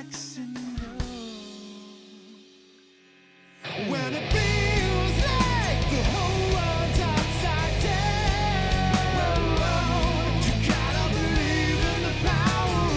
relax and know. When it feels like the whole world's upside down, you gotta believe in the power of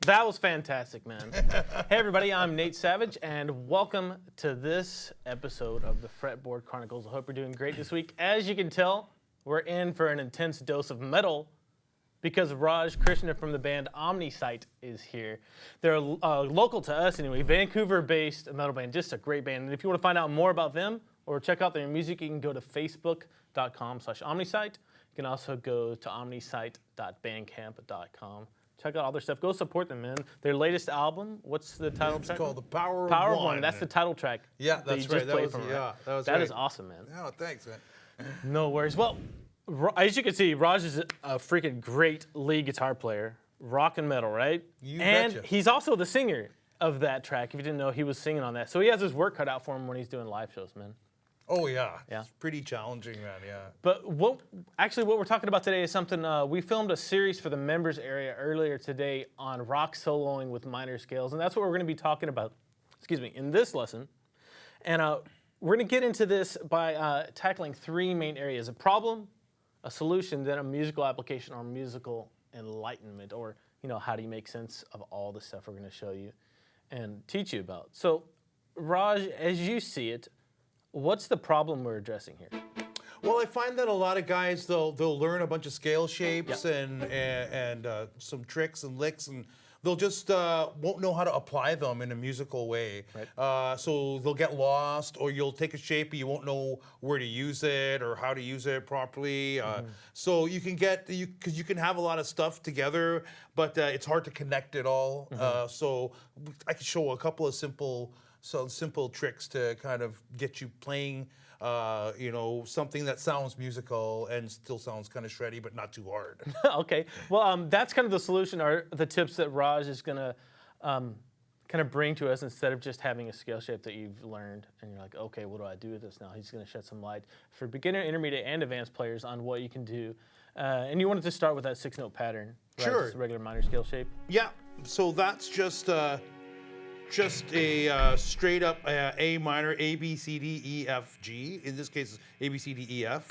That was fantastic, man. Hey, everybody, I'm Nate Savage, and welcome to this episode of the Fretboard Chronicles. I hope you're doing great this week. As you can tell, we're in for an intense dose of metal because Raj Krishna from the band OmnisighT is here. They're local to us anyway, Vancouver-based metal band, just a great band. And if you want to find out more about them or check out their music, you can go to facebook.com/OmnisighT. You can also go to omnisight.bandcamp.com. Check out all their stuff. Go support them, man. Their latest album, what's the title track? It's called The Power Power of of One. That's the title track. Yeah, that's right. That was That is awesome, man. Oh, thanks, man. No worries. Well, as you can see, Raj is a freaking great lead guitar player. Rock and metal, right? You and betcha. he's also the singer of that track. If you didn't know, he was singing on that. So he has his work cut out for him when he's doing live shows, man. Oh, yeah. Yeah. It's pretty challenging, man, yeah. But what we're talking about today is something, we filmed a series for the members area earlier today on rock soloing with minor scales, and that's what we're going to be talking about, in this lesson. And we're going to get into this by tackling three main areas: a problem, a solution, then a musical application or musical enlightenment, or, how do you make sense of all the stuff we're going to show you and teach you about. So, Raj, as you see it, what's the problem we're addressing here? Well, I find that a lot of guys, they'll learn a bunch of scale shapes and some tricks and licks, and they'll just won't know how to apply them in a musical way. Right. So they'll get lost, or you'll take a shape and you won't know where to use it or how to use it properly. So you can because you can have a lot of stuff together, but it's hard to connect it all. So I can show a couple of simple tricks to kind of get you playing, something that sounds musical and still sounds kind of shreddy, but not too hard. Okay. Well, that's kind of the solution, or the tips that Raj is going to kind of bring to us instead of just having a scale shape that you've learned and you're like, okay, what do I do with this now? He's going to shed some light for beginner, intermediate, and advanced players on what you can do. And you wanted to start with that 6-note pattern, right? Sure. Just a regular minor scale shape. Yeah. So that's just a straight up A minor, A, B, C, D, E, F, G. In this case, it's A, B, C, D, E, F.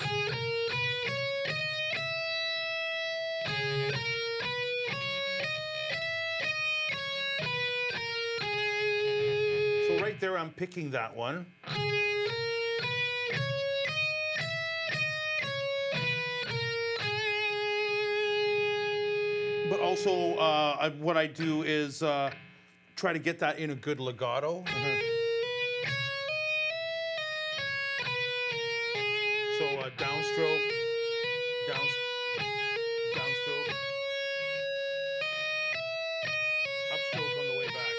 So right there, I'm picking that one. But also, what I do is try to get that in a good legato. So downstroke, downstroke, upstroke on the way back.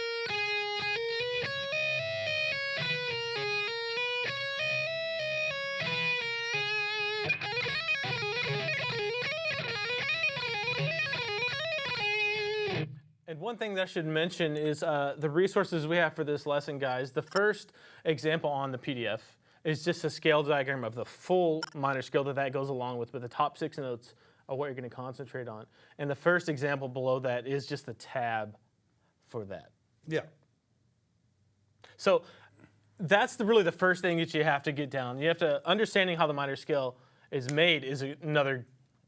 And one thing that I should mention is the resources we have for this lesson, guys. The first example on the PDF is just a scale diagram of the full minor scale that goes along with the top 6 notes are what you're going to concentrate on. And the first example below that is just the tab for that. Yeah. So that's really the first thing that you have to get down. You have to understanding how the minor scale is made is another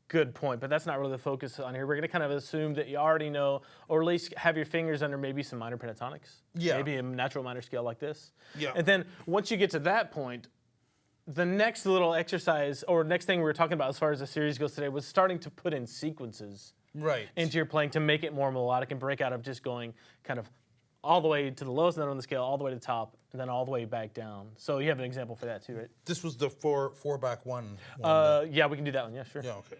good point, but that's not really the focus on here. We're going to kind of assume that you already know, or at least have your fingers under maybe some minor pentatonics. Yeah. Maybe a natural minor scale like this. Yeah. And then once you get to that point, the next little exercise, or next thing we were talking about as far as the series goes today, was starting to put in sequences Right. into your playing to make it more melodic and break out of just going kind of all the way to the lowest note on the scale, all the way to the top, and then all the way back down. So you have an example for that too, right? This was the four back one. Yeah, we can do that one. Yeah, sure. Yeah. Okay.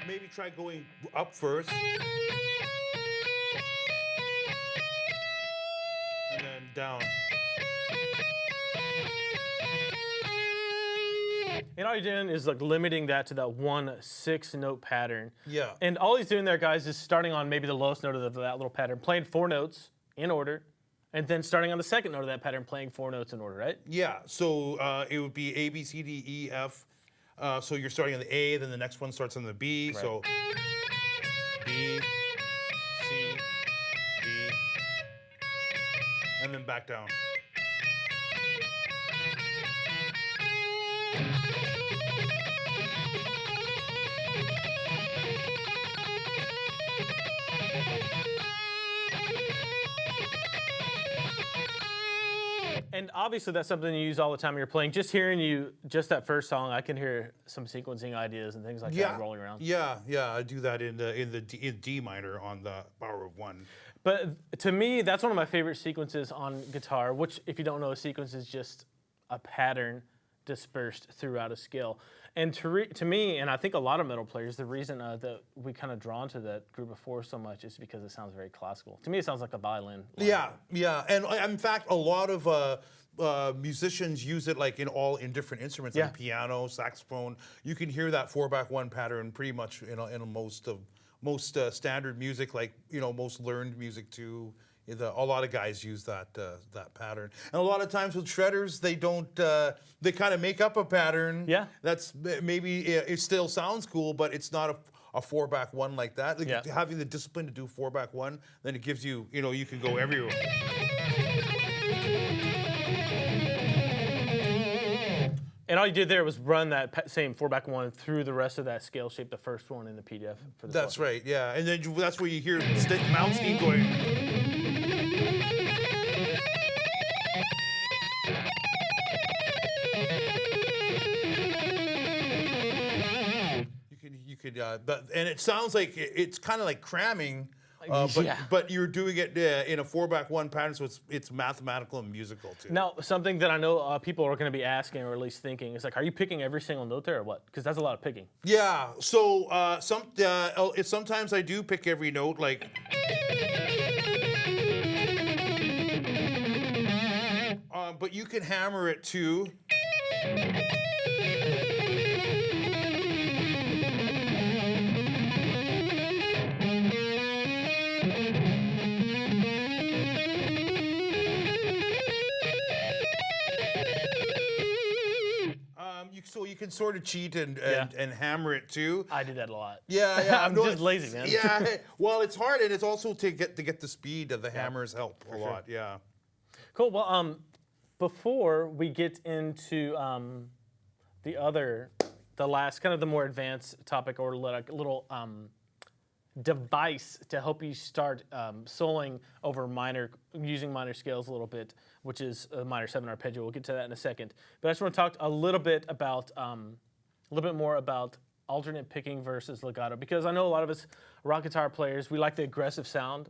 Maybe try going up first. And then down. And all you're doing is like limiting that to that 1/6 note pattern. Yeah. And all he's doing there, guys, is starting on maybe the lowest note of that little pattern, playing 4 notes in order, and then starting on the second note of that pattern, playing 4 notes in order, right? Yeah, so it would be A, B, C, D, E, F. So you're starting on the A, then the next one starts on the B. Right. So B, C, D, and then back down. And obviously that's something you use all the time when you're playing. Just hearing just that first song, I can hear some sequencing ideas and things like that rolling around. Yeah, I do that in D minor on the Power of One. But to me, that's one of my favorite sequences on guitar, which, if you don't know, a sequence is just a pattern dispersed throughout a scale. And to me, and I think a lot of metal players, the reason that we kind of drawn to that group of 4 so much is because it sounds very classical. To me, it sounds like a violin. Yeah, and in fact, a lot of musicians use it like in different instruments, like piano, saxophone. You can hear that 4-back-1 pattern pretty much in most standard music, like most learned music too. A lot of guys use that pattern, and a lot of times with shredders, they don't. They kind of make up a pattern. Yeah. That's maybe it still sounds cool, but it's not a 4-back-1 like that. Like having the discipline to do 4-back-1, then it gives you you can go everywhere. And all you did there was run that same 4-back-1 through the rest of that scale shape, the first one in the PDF for the. That's right, yeah, and then that's where you hear Malmsteen going. You could, and it sounds like it's kind of like cramming. But you're doing it in a 4-back-1 pattern, so it's mathematical and musical too. Now, something that I know people are going to be asking, or at least thinking, is like, are you picking every single note there, or what? Because that's a lot of picking. Yeah. So sometimes I do pick every note, like. But you can hammer it too. So you can sort of cheat and hammer it too. I do that a lot. Yeah. I'm just lazy, man. Yeah. Well, it's hard, and it's also to get the speed of the hammers help a lot. Yeah. Cool. Well, before we get into the last kind of the more advanced topic, or like a little device to help you start soloing over using minor scales a little bit, which is a minor 7 arpeggio. We'll get to that in a second. But I just want to talk a little bit more about alternate picking versus legato, because I know a lot of us rock guitar players, we like the aggressive sound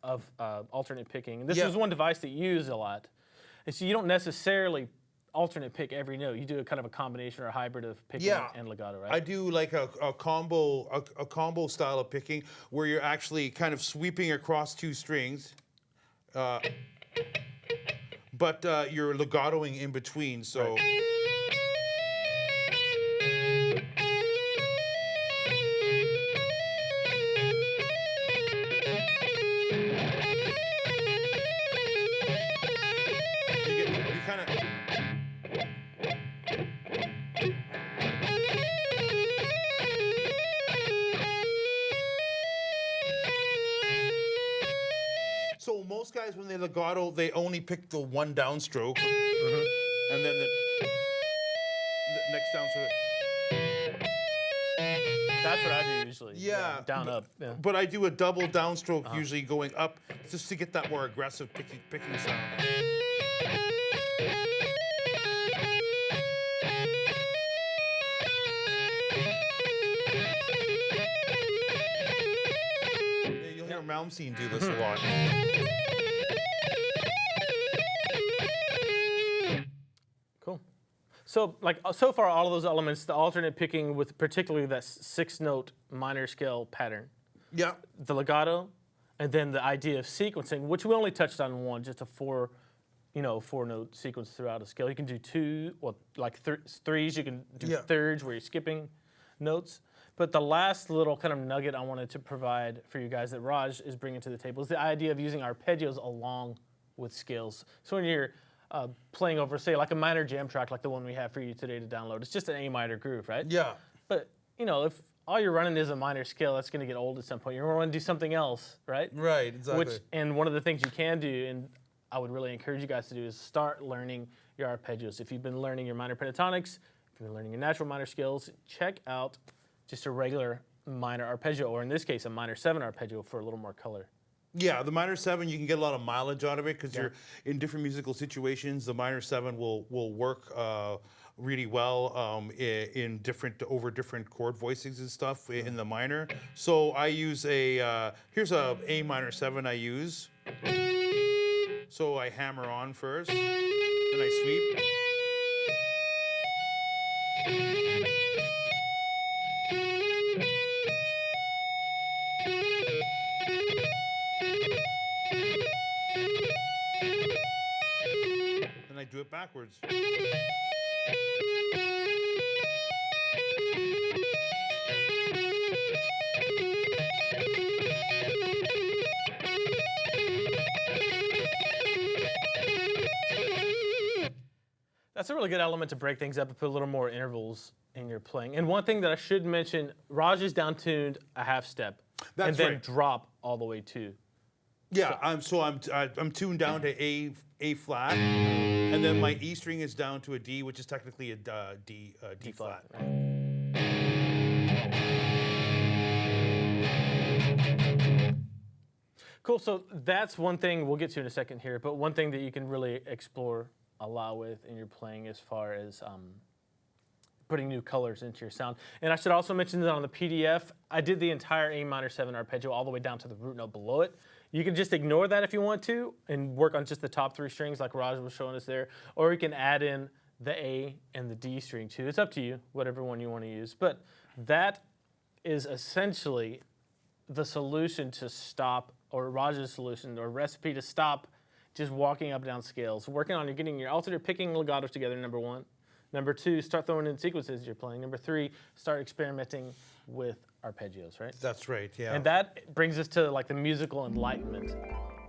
of alternate picking. And this is one device that you use a lot. And so you don't necessarily alternate pick every note. You do a kind of a combination or a hybrid of picking and legato, right? I do like a combo style of picking where you're actually kind of sweeping across 2 strings, but you're legatoing in between. So. Right. most guys when they legato, they only pick the one downstroke, and then the next downstroke. That's what I do usually. Yeah, Down, up. Yeah. But I do a double downstroke, usually going up, just to get that more aggressive picking sound. You'll hear Malmsteen do this a lot. Cool. So, like, so far, all of those elements, the alternate picking with particularly that 6-note minor scale pattern, Yeah. the legato, and then the idea of sequencing, which we only touched on one, just a 4-note sequence throughout a scale. You can do 2, or like threes. You can do thirds where you're skipping notes. But the last little kind of nugget I wanted to provide for you guys that Raj is bringing to the table is the idea of using arpeggios along with scales. So when you're playing over, say, like a minor jam track like the one we have for you today to download, it's just an A minor groove, right? Yeah. But, if all you're running is a minor scale, that's going to get old at some point. You're going to want to do something else, right? Right, exactly. And one of the things you can do, and I would really encourage you guys to do, is start learning your arpeggios. If you've been learning your minor pentatonics, if you've been learning your natural minor scales, check out just a regular minor arpeggio, or in this case, a minor 7 arpeggio for a little more color. Yeah, the minor 7, you can get a lot of mileage out of it because you're in different musical situations. The minor 7 will work really well in different chord voicings and stuff in the minor. So I use here's a minor 7 I use. So I hammer on first, then I sweep. Then I do it backwards. That's a really good element to break things up and put a little more intervals in your playing. And one thing that I should mention, Raj is down-tuned a half step. That's and then right. drop all the way to. Yeah, I'm tuned down to A flat, and then my E string is down to a D, which is technically a D flat. Cool. So that's one thing we'll get to in a second here, but one thing that you can really explore a lot with in your playing as far as putting new colors into your sound. And I should also mention that on the PDF, I did the entire A minor 7 arpeggio all the way down to the root note below it. You can just ignore that if you want to and work on just the top 3 strings like Raj was showing us there, or you can add in the A and the D string too. It's up to you, whatever one you want to use. But that is essentially the solution to stop, or Raj's solution or recipe to stop just walking up and down scales. Working on getting your alternate picking legatos together, number 1. Number 2, start throwing in sequences you're playing. Number 3, start experimenting with arpeggios, right? That's right, yeah. And that brings us to like the musical enlightenment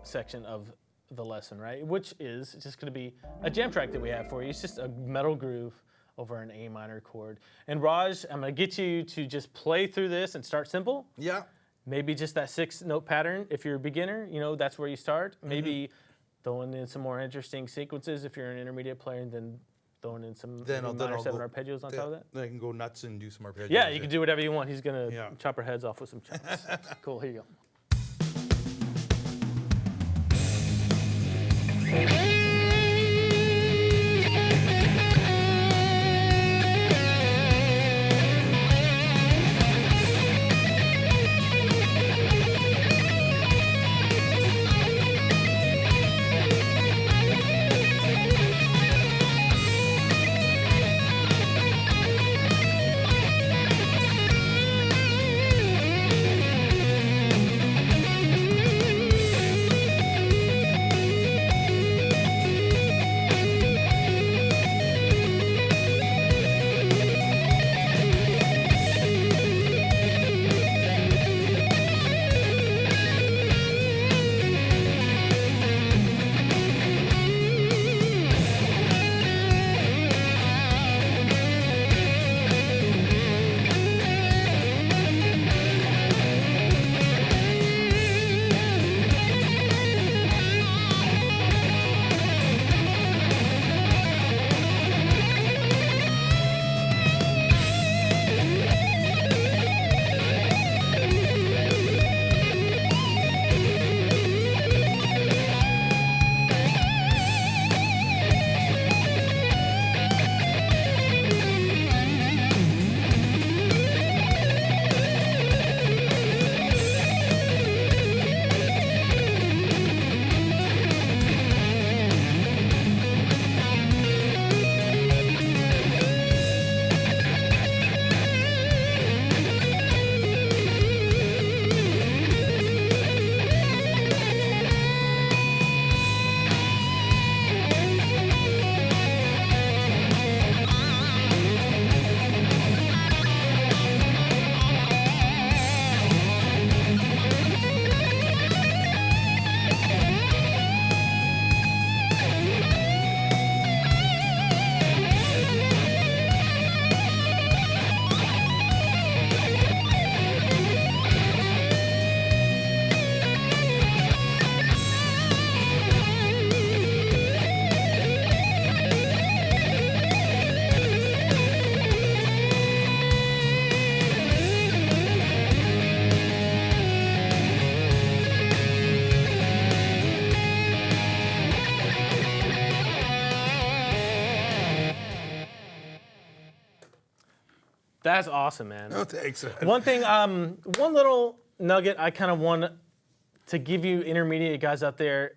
section of the lesson, right? Which is just going to be a jam track that we have for you. It's just a metal groove over an A minor chord. And Raj, I'm going to get you to just play through this and start simple. Yeah. Maybe just that 6-note pattern. If you're a beginner, that's where you start. Maybe throwing in some more interesting sequences if you're an intermediate player, and then throwing in some minor 7 arpeggios on top of that. Then I can go nuts and do some arpeggios. Yeah, you can do whatever you want. He's going to chop our heads off with some chops. Cool, here you go. That's awesome, man. Oh, thanks. One thing, one little nugget I kind of want to give you intermediate guys out there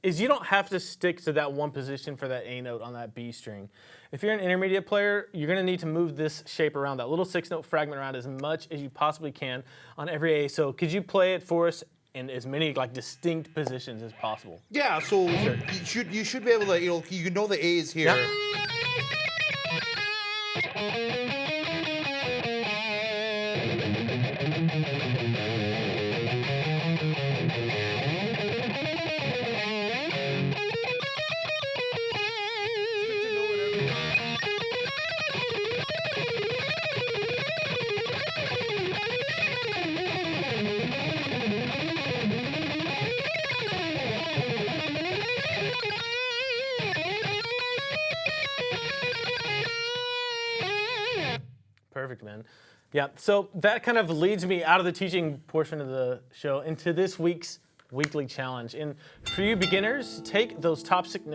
is you don't have to stick to that one position for that A note on that B string. If you're an intermediate player, you're going to need to move this shape around, that little 6-note fragment around as much as you possibly can on every A. So could you play it for us in as many like distinct positions as possible? Yeah, so you should be able to, you know the A is here. Yeah. Perfect, man. Yeah, so that kind of leads me out of the teaching portion of the show into this week's weekly challenge. And for you beginners, take those top 6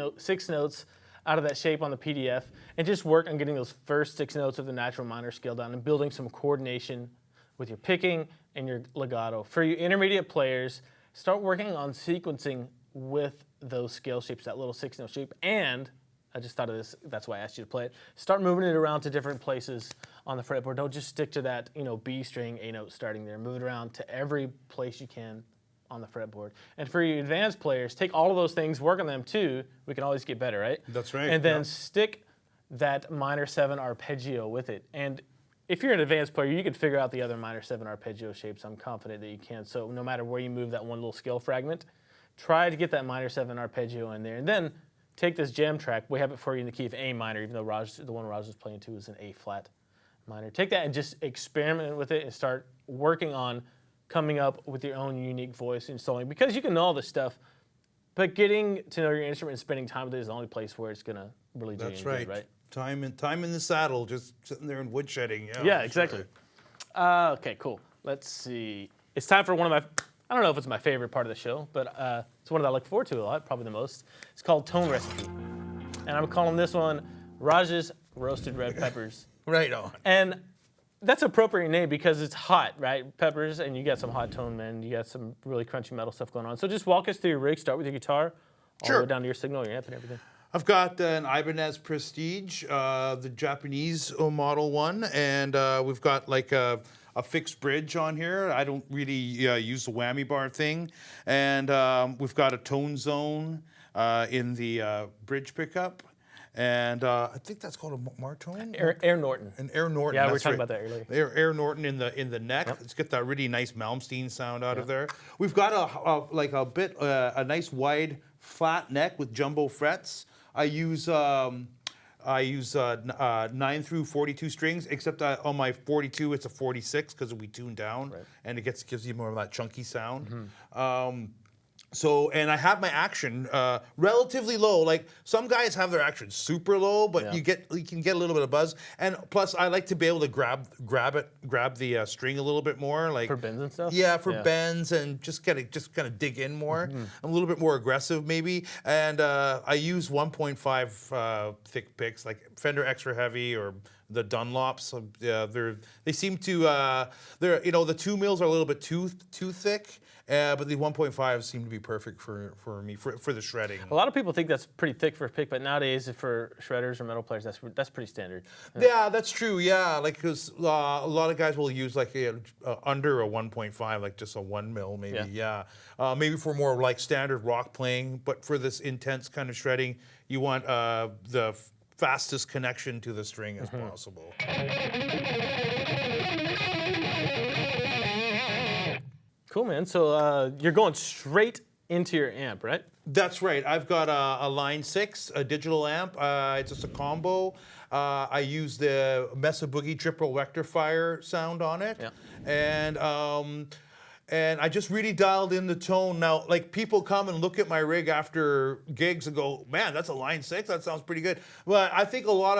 notes out of that shape on the PDF and just work on getting those first 6 notes of the natural minor scale down and building some coordination with your picking and your legato. For you intermediate players, start working on sequencing with those scale shapes, that little 6-note shape, and I just thought of this, that's why I asked you to play it. Start moving it around to different places on the fretboard. Don't just stick to that, B string, A note starting there. Move it around to every place you can on the fretboard. And for you advanced players, take all of those things, work on them too. We can always get better, right? That's right. And then stick that minor 7 arpeggio with it. And if you're an advanced player, you can figure out the other minor 7 arpeggio shapes. I'm confident that you can. So no matter where you move that one little scale fragment, try to get that minor 7 arpeggio in there. And then take this jam track. We have it for you in the key of A minor, even though the one Raj was playing to is an A flat minor. Take that and just experiment with it and start working on coming up with your own unique voice and soloing. Because you can know all this stuff, but getting to know your instrument and spending time with it is the only place where it's going to really do you any good, right? Time in the saddle, just sitting there and woodshedding. Yeah, exactly. Sure. Okay, cool. Let's see. It's time for one of my, I don't know if it's my favorite part of the show, but it's one that I look forward to a lot, probably the most. It's called Tone Recipe. And I'm calling this one Raj's Roasted Red Peppers. Right on. And that's an appropriate name because it's hot, right? Peppers, and you got some hot tone, man. You got some really crunchy metal stuff going on. So just walk us through your rig. Start with your guitar, all the way down to your signal, your amp, and everything. I've got an Ibanez Prestige, the Japanese model one, and we've got like a fixed bridge on here. I don't really use the whammy bar thing. And we've got a tone zone in the bridge pickup. And I think that's called a Martone? Air Norton. An Air Norton. Yeah, we were talking about that earlier. Air Norton in the neck. Yep. Let's get that really nice Malmsteen sound out of there. We've got a nice wide flat neck with jumbo frets. I use 9 through 42 strings, except on my 42 it's a 46 because we tune down, and it gives you more of that chunky sound. And I have my action relatively low. Like some guys have their action super low, but you can get a little bit of buzz. And plus, I like to be able to grab the string a little bit more, like for bends and stuff. Yeah, for bends and just kind of dig in more. I'm a little bit more aggressive maybe. And I use 1.5 thick picks, like Fender Extra Heavy or the Dunlops. They seem to the 2 mils are a little bit too thick. But the 1.5 seem to be perfect for me for the shredding. A lot of people think that's pretty thick for a pick, but nowadays for shredders or metal players, that's pretty standard. Yeah, that's true. Yeah, like because a lot of guys will use like under a 1.5, like just a 1 mil maybe. Yeah, maybe for more like standard rock playing, but for this intense kind of shredding, you want the fastest connection to the string as possible. Cool, man. So you're going straight into your amp, right? That's right. I've got a Line 6, a digital amp. It's just a combo. I use the Mesa Boogie triple rectifier sound on it. Yeah. And I just really dialed in the tone. Now, like people come and look at my rig after gigs and go, man, that's a Line 6? That sounds pretty good. But I think a lot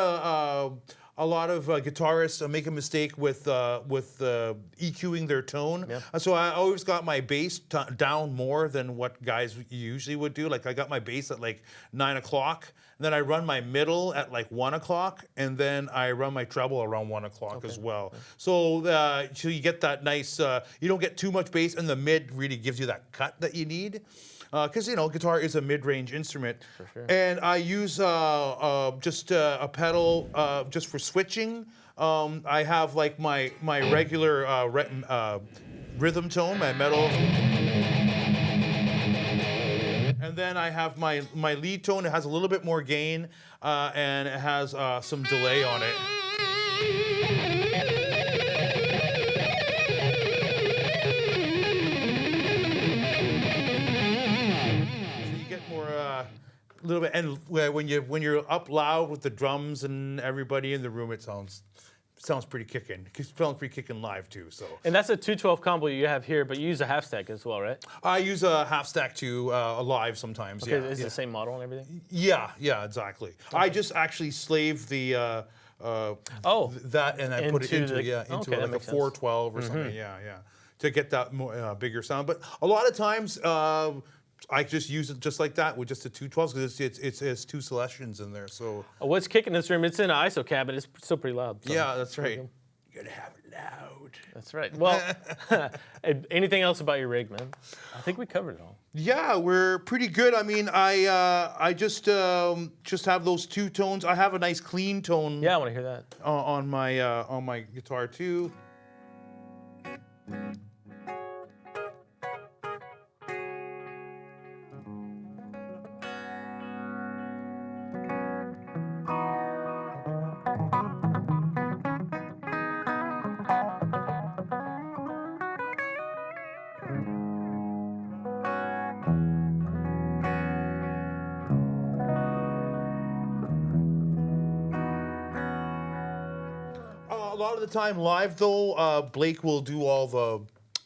a lot of guitarists make a mistake with EQing their tone. Yep. So I always got my bass down more than what guys usually would do. Like I got my bass at like 9 o'clock, and then I run my middle at like 1 o'clock, and then I run my treble around 1 o'clock as well. Okay. So you get that nice. You don't get too much bass, and the mid really gives you that cut that you need. Because guitar is a mid-range instrument, for sure. And I use just a pedal just for switching. I have like my regular rhythm tone, my metal, and then I have my lead tone. It has a little bit more gain, and it has some delay on it. A little bit, and when you're up loud with the drums and everybody in the room, it sounds pretty kicking. It sounds pretty kicking live too. So. And that's a 212 combo you have here, but you use a half stack as well, right? I use a half stack too, live sometimes. Okay, yeah, is it the same model and everything? Yeah, exactly. Okay. I just actually slaved the that and I put it into like a 412 or something. Yeah, to get that more bigger sound. But a lot of times. I just use it just like that with just the 212s because it has two selections in there. So what's kicking this room? It's in an ISO cabinet. It's still pretty loud. So. Yeah, that's right. You gotta have it loud. That's right. Well, anything else about your rig, man? I think we covered it all. Yeah, we're pretty good. I mean, I just have those two tones. I have a nice clean tone. Yeah, I want to hear that on my guitar too. A lot of the time live though, Blake will do all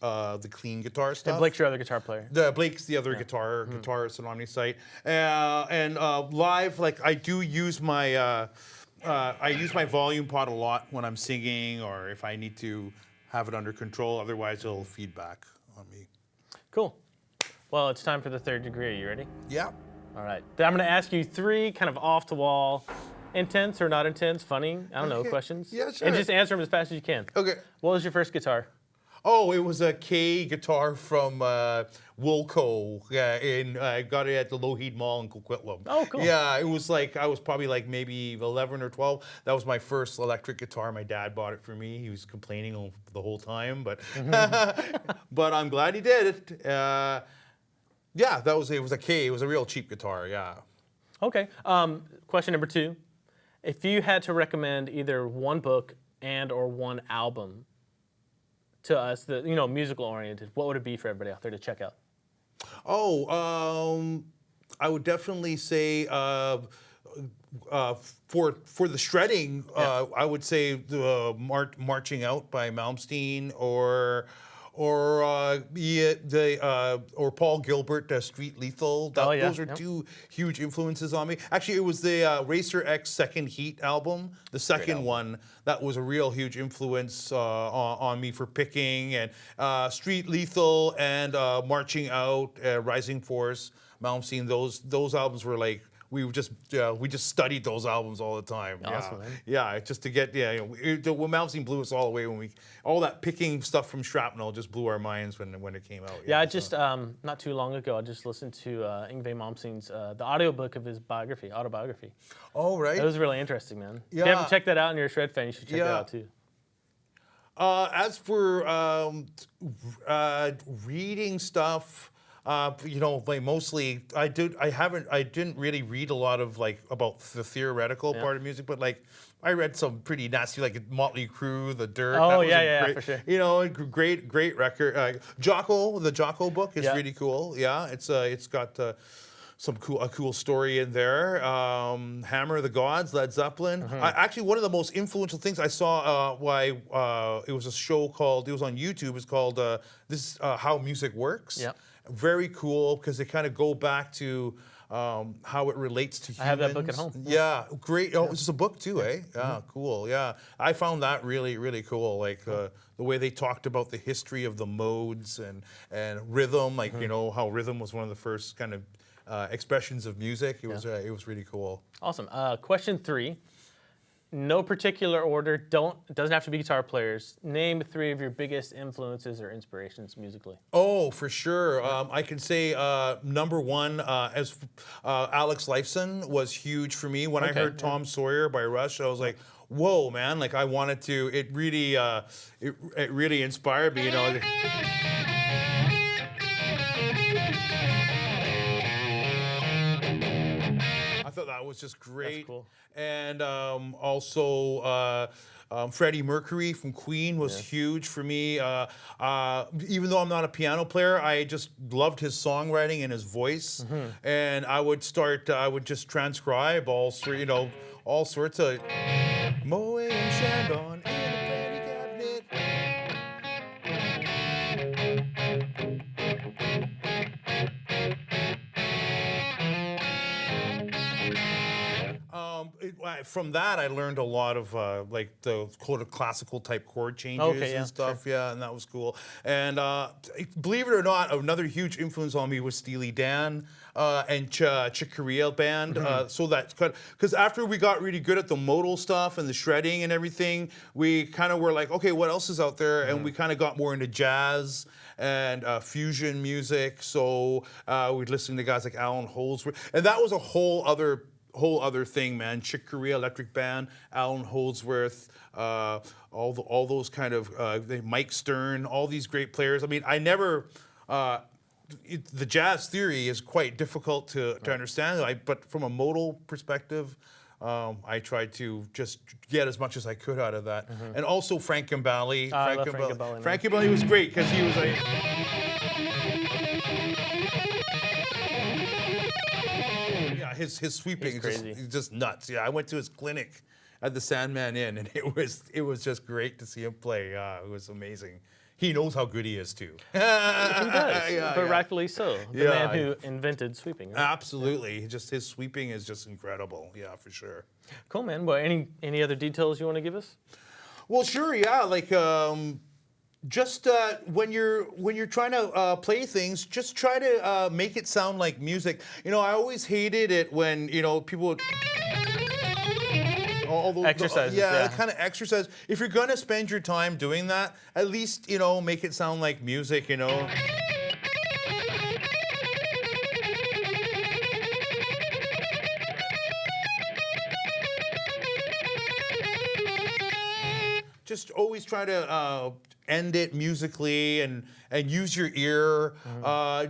the clean guitar stuff. And Blake's your other guitar player. Blake's the other guitarist at OmnisighT. And live, like I do use my volume pot a lot when I'm singing or if I need to have it under control. Otherwise, it'll feedback on me. Cool. Well, it's time for the third degree. Are you ready? Yeah. All right. I'm going to ask you three kind of off-the-wall, intense or not intense, funny, I don't know, questions. Yeah, sure. And just answer them as fast as you can. Okay. What was your first guitar? Oh, it was a K guitar from Wilco. I got it at the Lougheed Mall in Coquitlam. Oh, cool. Yeah, it was like, I was probably like maybe 11 or 12. That was my first electric guitar. My dad bought it for me. He was complaining the whole time, but but I'm glad he did it. Yeah, it was a K. It was a real cheap guitar, yeah. Okay. Question number 2. If you had to recommend either one book and or one album to us, that musical oriented, what would it be for everybody out there to check out? Oh, I would definitely say for the shredding, I would say the Marching Out by Malmsteen or Paul Gilbert, Street Lethal. Those are two huge influences on me. Actually, it was the Racer X Second Heat album, the second one, that was a real huge influence on me for picking. And Street Lethal and Marching Out, Rising Force, Malmsteen, those albums were like, we just studied those albums all the time. Awesome, yeah, just to get when Malmsteen blew us all away all that picking stuff from Shrapnel just blew our minds when it came out. Yeah, I just not too long ago I just listened to Yngwie Malmsteen's the audiobook of his autobiography. Oh right. It was really interesting, man. Yeah. If you haven't checked that out and you're a Shred fan, you should check that out too. As for reading stuff. Like mostly I didn't really read a lot of like about the theoretical part of music, but like I read some pretty nasty like Motley Crue, The Dirt. Oh great, for sure. Great record. Jocko, the Jocko book is really cool. Yeah, it's got a cool story in there. Hammer of the Gods, Led Zeppelin. Actually, one of the most influential things I saw, it was a show called, it was on YouTube, it's called How Music Works. Yep. very cool because they kind of go back to how it relates to humans. I have that book at home. Yeah, great. Oh, it's a book too, eh? Yeah, cool. Yeah, I found that really, really cool. Like the way they talked about the history of the modes and rhythm. Like you know how rhythm was one of the first kind of expressions of music. It was really cool. Awesome. Question 3. No particular order. It doesn't have to be guitar players. Name 3 of your biggest influences or inspirations musically. Oh, for sure. I can say number 1, as Alex Lifeson was huge for me. When I heard Tom Sawyer by Rush, I was like, whoa, man! Like I wanted to. It really, it really inspired me. You know. I thought that was just great. That's cool. And also Freddie Mercury from Queen was huge for me. Even though I'm not a piano player, I just loved his songwriting and his voice. And I would just transcribe all sorts of Moet and Chandon in the brandy cabinet. From that, I learned a lot of like the classical type chord changes and stuff. Sure. Yeah, and that was cool. And believe it or not, another huge influence on me was Steely Dan and Chick Corea Band. So that because after we got really good at the modal stuff and the shredding and everything, we kind of were like, okay, what else is out there? And we kind of got more into jazz and fusion music. So we'd listen to guys like Alan Holdsworth, and that was a whole other thing, man. Chick Corea Electric Band, Alan Holdsworth, all those kind of Mike Stern, all these great players. I mean, I never. The jazz theory is quite difficult to understand, but from a modal perspective, I tried to just get as much as I could out of that. And also Frank Gambale. Frank Gambale was great because he was like. His sweeping is just nuts. Yeah, I went to his clinic at the Sandman Inn, and it was just great to see him play. It was amazing. He knows how good he is too. He does, but rightfully so. The man who invented sweeping. Right? Absolutely, just his sweeping is just incredible. Yeah, for sure. Cool, man. Well, any other details you want to give us? Well, sure. Yeah, like. Just when you're trying to play things, just try to make it sound like music. You know, I always hated it when people would all those exercises. The kind of exercise. If you're gonna spend your time doing that, at least make it sound like music. Just always try to end it musically and use your ear.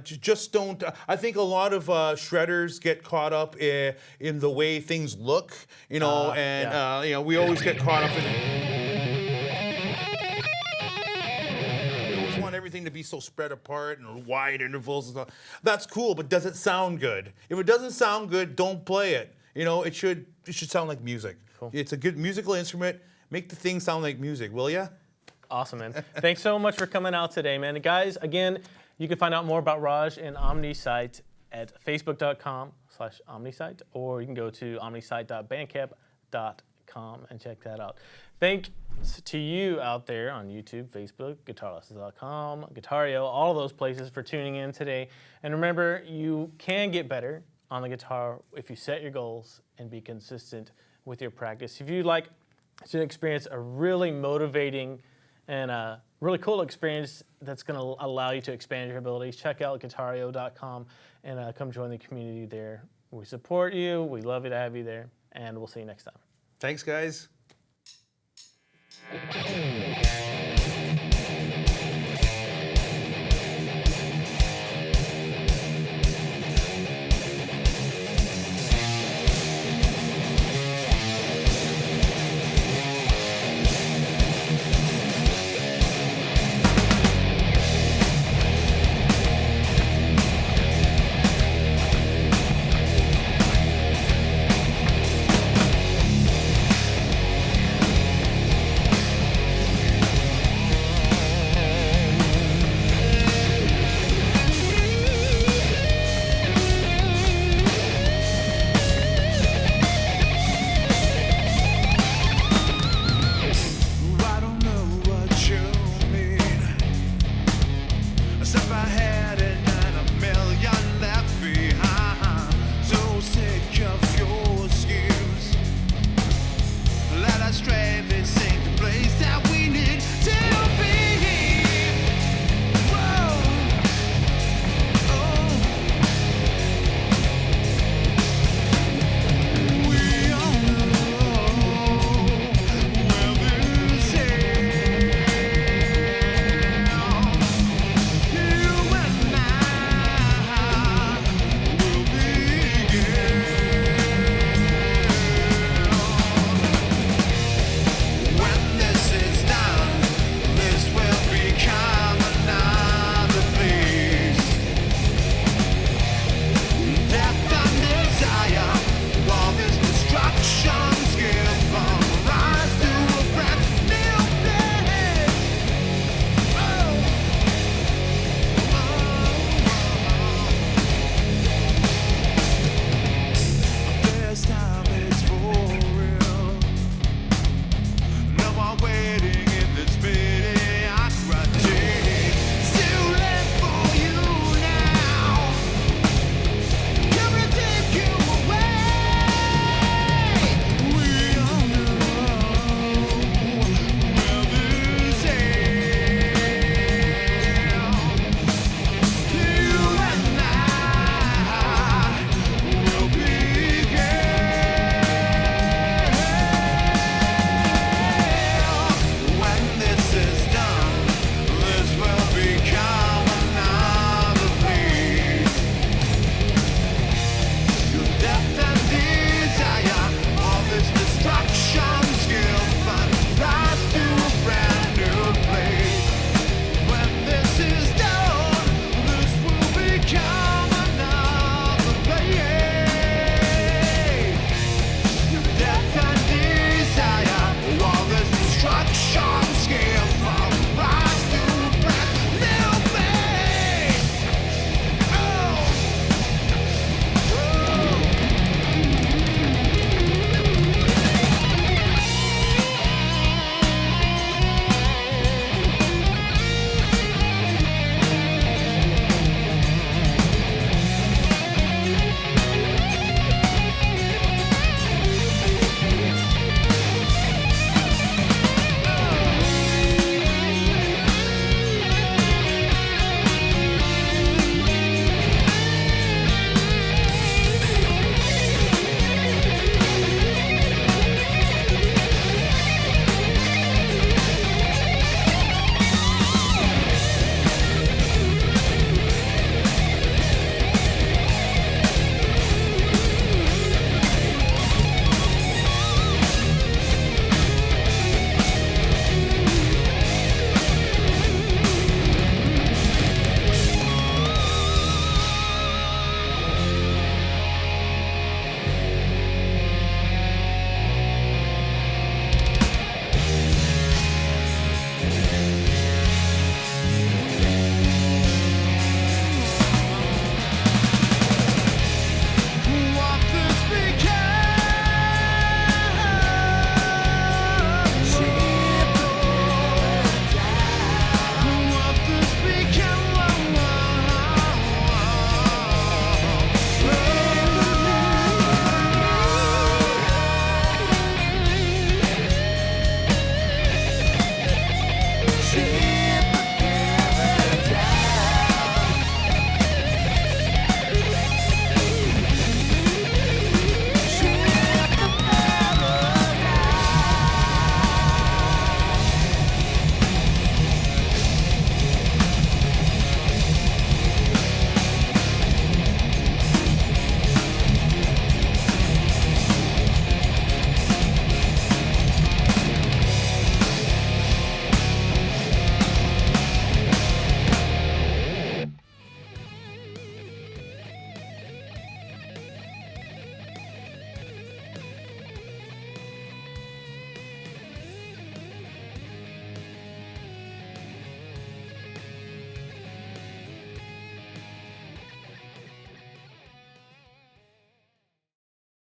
Just don't. I think a lot of shredders get caught up in the way things look, we always get caught up in it. We always want everything to be so spread apart and wide intervals and stuff. That's cool, but does it sound good? If it doesn't sound good, don't play it. It should sound like music. Cool. It's a good musical instrument. Make the thing sound like music, will ya? Awesome, man. Thanks so much for coming out today, man. And guys, again, you can find out more about Raj and OmnisighT at facebook.com/OmnisighT, or you can go to omnisight.bandcamp.com and check that out. Thanks to you out there on YouTube, Facebook, guitarlessons.com, Guitario, all of those places for tuning in today. And remember, you can get better on the guitar if you set your goals and be consistent with your practice. If you'd like to experience a really motivating and a really cool experience that's going to allow you to expand your abilities, check out guitario.com and come join the community there. We support you. We love to have you there, and we'll see you next time. Thanks, guys.